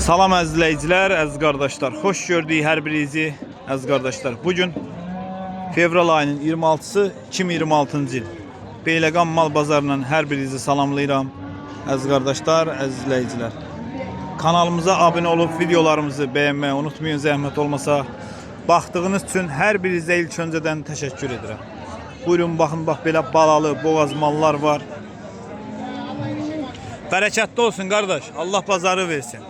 Salam əzizləyicilər, əziz qardaşlar. Xoş gördük hər birinizi, əziz qardaşlar. Bugün fevral ayının 26-sı 2026-cı il. Beyləqan mal bazarından hər birinizi salamlayıram, əziz qardaşlar, əzizləyicilər. Kanalımıza abunə olub videolarımızı bəyənməyi unutmayın, zəhmət olmasa. Baxdığınız üçün hər birinizə ilk öncədən təşəkkür edirəm. Buyurun, baxın, bax belə balalı, boğaz mallar var. Bərəkətli olsun qardaş, Allah bazarı versin.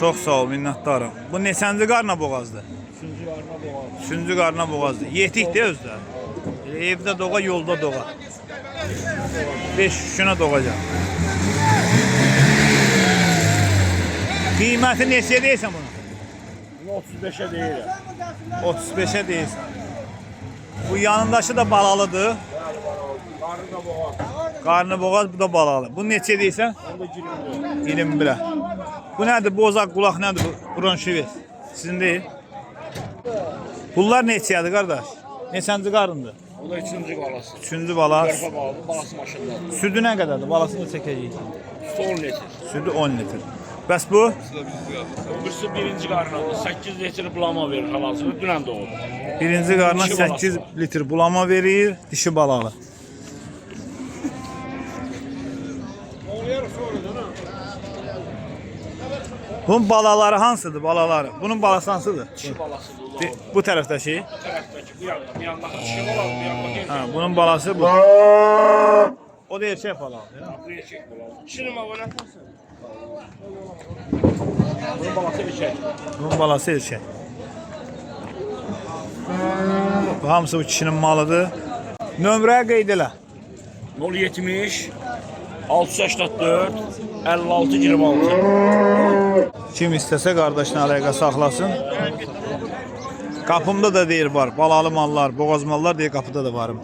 Çox sağ ol, minnətdarım. Bu neçənci qarna boğazdır? Üçüncü qarna boğazdır. Üçüncü qarna boğazdır. Yetikdir özdə. Evdə doğa, yolda doğa. 5 şuna doğacaq. Qiyməti neçəyə deyirsən bunu? Bunu 35'e deyirəm. 35'e deyirsən. Bu yanındaşı da balalıdır. Qarnı da boğaz. Qarnı boğaz, bu da balalı. Bu neçəyə deyirsən? Onda 20'dir. 21'e. Bu nədir? Bozaq qulaq nədir bu? Bronşivet. Sizin deyil. Bunlar neçəyədir qardaş? Neçənci qarındır? O da üçüncü balası. Üçüncü bala. Körpə baladır, balası maşındadır. Südü nə qədərdir? Balasını çəkəcəyik. Üstü 10 litr. Südü 10 litr. Bəs bu? Öbürsü birinci qarnadır. 8 litr bulama verir halasını. Dünən doğdu. Birinci qarına Dişi 8 balası. litr bulama verir. Dişi balalı. Bunun balaları hansıdır? Balaları. Bunun balası hansıdır? Dişi balasıdır. Bu tərəfdəki. Bu tərəfdəki bu yanda. Bu yandakı dişi olar, bu yandakı Ha, erkek. bunun balası bu. O da erkek balalı. Bu erkek baladır. Dişinin mi abone? Bunun balası erkek. Bunun balası erkek. Bu hamısı bu kişinin malıdır. Nömrəyə qeyd elə. 070 684 56 26. Kim istəsə qardaşına əlaqə saxlasın. Qapımda da deyir var. Balalı mallar, boğaz mallar deyə qapıda da varım.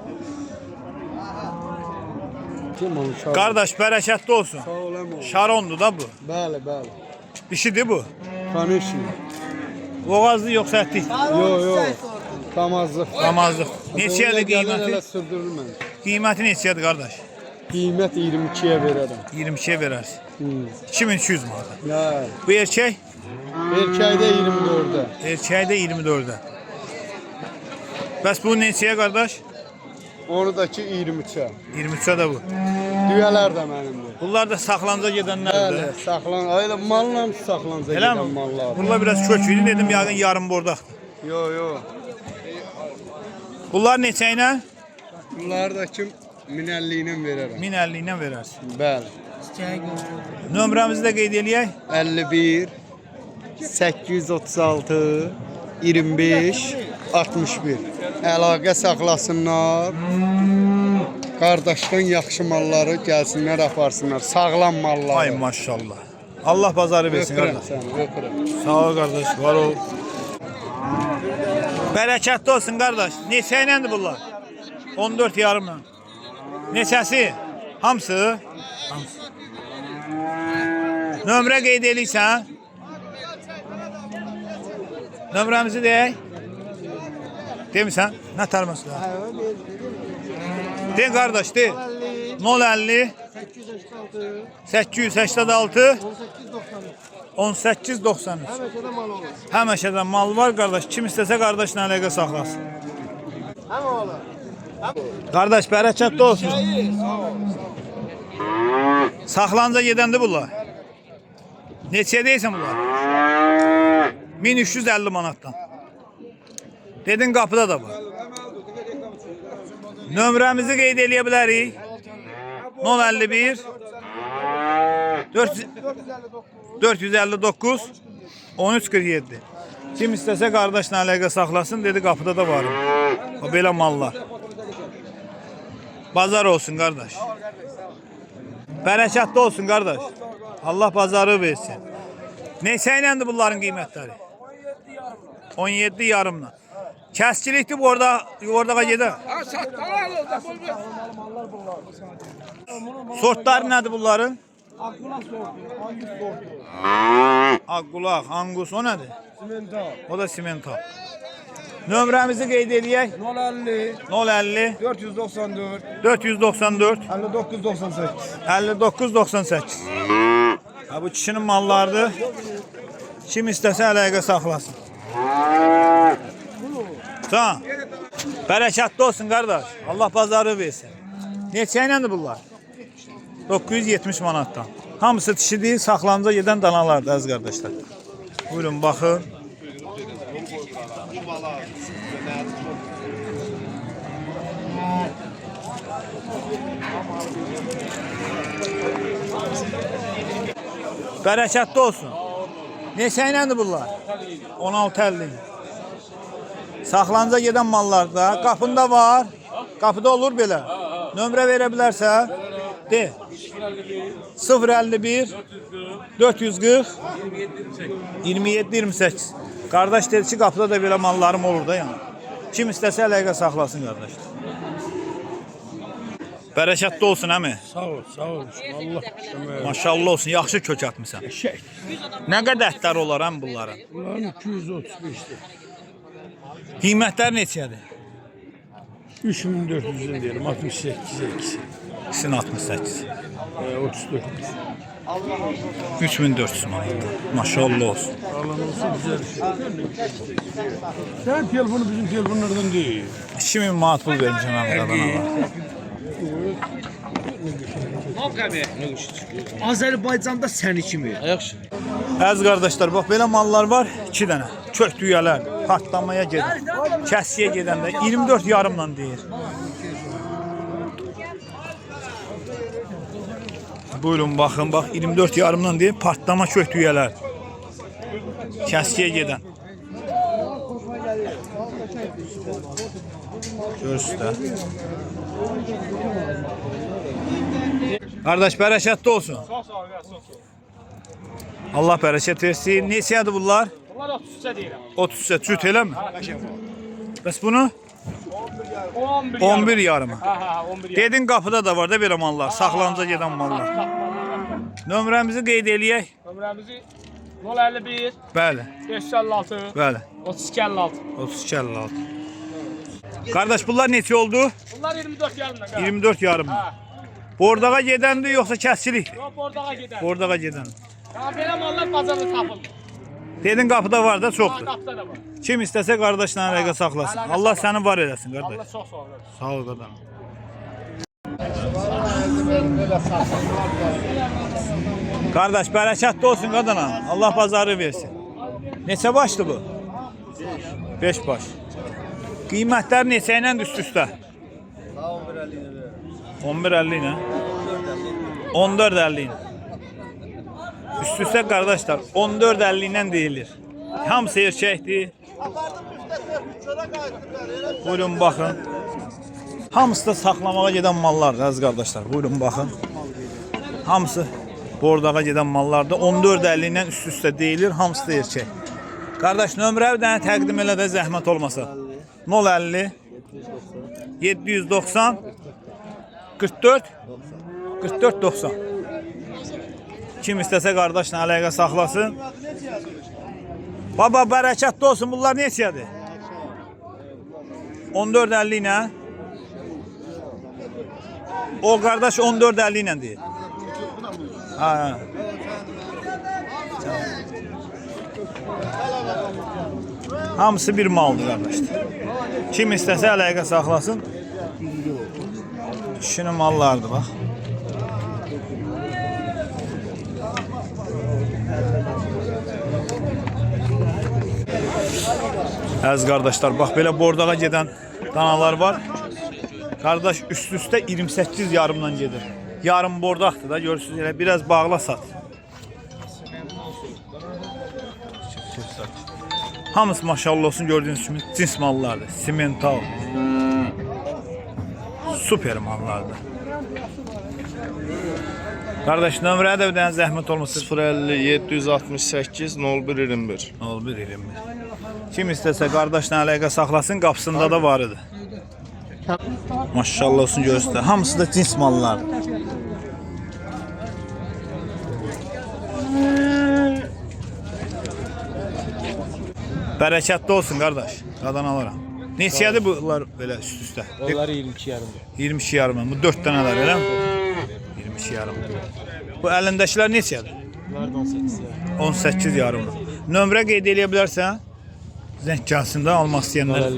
Qardaş bərəkətli olsun. Sağ olam. Şarondur da bu. Bəli, bəli. Dişidir bu. Konuşun. Boğazlı yoxsa ətli? Yo, yo. Damazlıq. Damazlıq. Neçədir qiyməti? Elə sürdürülmən. Qiyməti neçədir qardaş? Qiymət 22-yə verərəm. 22'ye verərsin. 2200 manat. Ya, Bu erkək? erkəkdə 24-də. Erkəyi də 24'də. Bəs bu neçəyə qardaş? Onu-dakı 23-ə. 23'ə də bu. Düyələr də mənimdir. Bunlar da saxlanca Bəli, gedənlərdir. saxlan. Elə malla saxlanca Elə gedən mi? mallar. Bunlar biraz köküydü dedim yəqin yarım bordaqdır. Yo, yo. Bunlar neçə ilə? Bunlardakı 1050 ilə verərəm. 1050 ilə verərsin. Bəli. Nömrəmizi də qeyd eləyək. 51 836 25 61. Əlaqə saxlasınlar. Qardaşdan yaxşı malları gəlsinlər, aparsınlar. Sağlam malları. Ay maşallah. Allah bazarı versin Öpürəm qardaş. səni, öpürəm. Sağ ol qardaş, var ol. Bərəkətli olsun qardaş. Neçə iləndir bunlar? 14 yarımla. Neçəsi? Hamısı? Hamısı. Nömrə qeyd eləyirsən? Nömrəmizi deyək. Demirsən? Nə tarması var? De qardaş, de. 050 886 1893. Həməşədən mal var qardaş. Kim istəsə qardaşla əlaqə saxlasın. Qardaş bərəkətli olsun. Saxlanca gedəndi bunlar. Neçəyə deyirsən bunlar? 1350 manatdan. Dedin qapıda da var. Nömrəmizi qeyd eləyə bilərik. 051 459 1347. Kim istəsə qardaşla əlaqə saxlasın, dedi qapıda da varım. O belə mallar. Bazar olsun qardaş. Bərəkətli olsun qardaş. Allah bazarı versin. Neçə iləndir bunların qiymətləri? 17 yarımla. Kəskilikdir bu orada gedə. Sortları nədir bunların? Akqulaq, angus o nədir? Simental. O da simental. Nömrəmizi qeyd eləyək. 050 050 494 494 59 98. 59 98. Ha, bu kişinin mallarıdır. Kim istəsə əlaqə saxlasın. Tamam. Bərəkətli olsun qardaş. Allah bazarı versin. Neçə iləndir bunlar? 970 manatdan. Hamısı dişidir, saxlanıca gedən danalardır əziz qardaşlar. Buyurun baxın. Bərəkətli olsun. Neçə iləndir bunlar? 16.50. Saxlanıca gedən mallar da qapında var. Qapıda olur belə. Nömrə verə bilərsə de. 051 440 27 28. Qardaş dedi ki, qapıda da belə mallarım olur da yəni. Kim istəsə əlaqə saxlasın qardaşlar. Bərəkətli olsun əmi. Sağ ol, sağ ol. Allah kömək. Maşallah olsun, yaxşı kök atmısan. Nə qədər ətlər olar həm bunların? Bunların 235'dir. Qiymətlər neçədir? 3400'den diyelim, 68'e ikisi. İkisini 68. 34. 3400 manat. Maşallah olsun. Alan olsa güzel bir şey. Sen telefonu bizim telefonlardan değil. 2000 manat pul vermişəm mən qadana. Azərbaycanda səni kimi. Əziz qardaşlar, bax belə mallar var, 2 dənə. Kök düyələr, partlamaya gedən, kəsiyə gedəndə 24 yarımla deyir. Buyurun baxın, bax 24 yarımla deyir, partlama kök düyələr. Kəsiyə gedən. Görürsünüz də. Qardaş, bərəkətli olsun. Allah bərəkət versin. Neçədir bunlar? Bunlar 33'e deyirəm. 33'e cüt eləmi? Bəs bunu? 11 11 yarımı. Ha, 11 Dedin qapıda da var da belə mallar, saxlanıca gedən mallar. Nömrəmizi qeyd eləyək. Nömrəmizi 051 Bəli, 556 bəli. 32 56. 32 56. Qardaş, bunlar neçə oldu? Bunlar 24 yarımdan. 24 yarım. Bordağa gedəndir yoxsa kəsilik? Yok ordağa gider. Bordağa gedən. Ya belə mallar bazarda tapılır. Dedin qapıda var da çoxdur. Qapıda da var. Kim istəsə qardaşla əlaqə saxlasın. Allah səni var eləsin qardaş. Allah çox sağ ol. Sağ ol qadın. Qardaş, bərəkətli olsun qadına. Allah bazarı versin. Neçə başdır bu? 5 baş. Qiymətlər neçə ilə üst-üstə? 11.50 ilə. 14.50 ilə. Üst-üstə qardaşlar 14.50 ilə deyilir. Hamısı erkəkdir. Buyurun baxın. Hamısı da saxlamağa gedən mallardır əziz qardaşlar. Buyurun baxın. Hamısı bordağa gedən mallardır. 14.50 ilə üst-üstə deyilir. Hamısı da erkək. Qardaş, nömrə bir dənə təqdim elə də zəhmət olmasa. 050 790 44 44 90. Kim istəsə qardaşla əlaqə saxlasın. Baba, bərəkətli olsun. Bunlar neçədir? 14.50 ilə. O qardaş 14.50 ilə deyir. Ha. Hamısı bir maldır qardaşlar. Kim istəsə əlaqə saxlasın. Kişinin mallardır bax. Əziz qardaşlar, bax belə bordağa gedən danalar var. Qardaş üst-üstə 28 yarımdan gedir. Yarım bordaqdır da, görürsünüz, elə biraz bağla sat. Hamısı maşallah olsun, gördüğünüz kimi cins mallardır. Simental. Süper mallardır. Qardaş, nömrəyə də bir dənə zəhmət olmasın. 050 768 01 21. 01 21. Kim istəsə qardaşla əlaqə saxlasın, qapısında da var idi. Maşallah olsun, görürsünüz. Hamısı da cins mallardır. Bərəkətli olsun qardaş. Qadan alaram. Neçədir bunlar belə üst-üstə? Onlar 22 yarımdır. 22 yarım. Bu 4 dənələr elə mi? 22 yarım. Bu əlindəkilər neçədir? Bunlar da 18 yarım. 18 yarım. Nömrə qeyd edə bilərsən? Zəng gəlsin də almaq istəyənlər.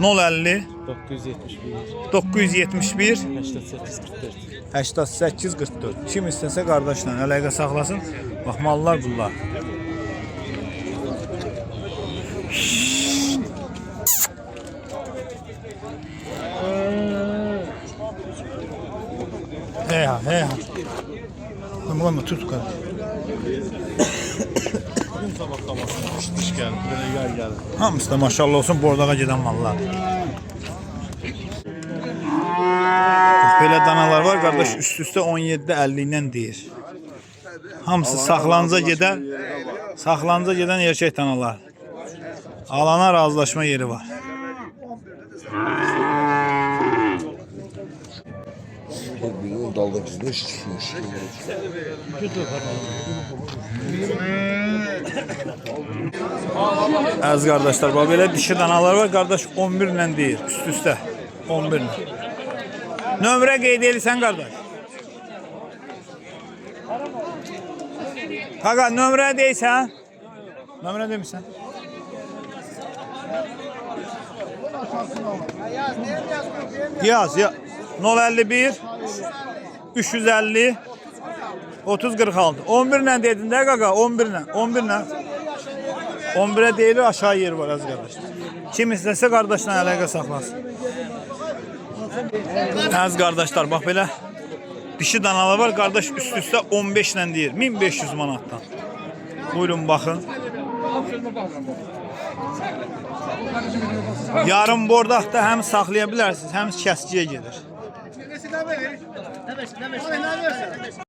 050 971 971 88 44. 88 44. Kim istəsə qardaşla əlaqə saxlasın. Bax mallar bunlar. He. Tamam tut kadar. Hamısı da maşallah olsun bordağa gedən mallar. Belə danalar var qardaş üst-üstə 17-50 ilə deyir. Hamısı saxlanca gedən erkək danalar. Alana razılaşma yeri var. Dalga bizde hiç çıkmış. Əziz qardaşlar, bax belə dişi danalar var, qardaş 11 ilə deyir, üst-üstə 11 ilə. Nömrə qeyd edirsən qardaş. Qaqa, nömrə deyirsən? Nömrə demirsən? Yaz. 051 350 3046. 11 ilə dedin də qaqa, 11 ilə. 11-ə deyilir, aşağı yeri var az qardaşlar. Kim istəsə qardaşla əlaqə saxlasın. Əziz qardaşlar, bax belə dişi danalar var, qardaş üst-üstə 15 ilə deyir, 1500 manatdan. Buyurun baxın. Yarım bordaqda həm saxlaya bilərsiniz, həm kəsiciyə gedir.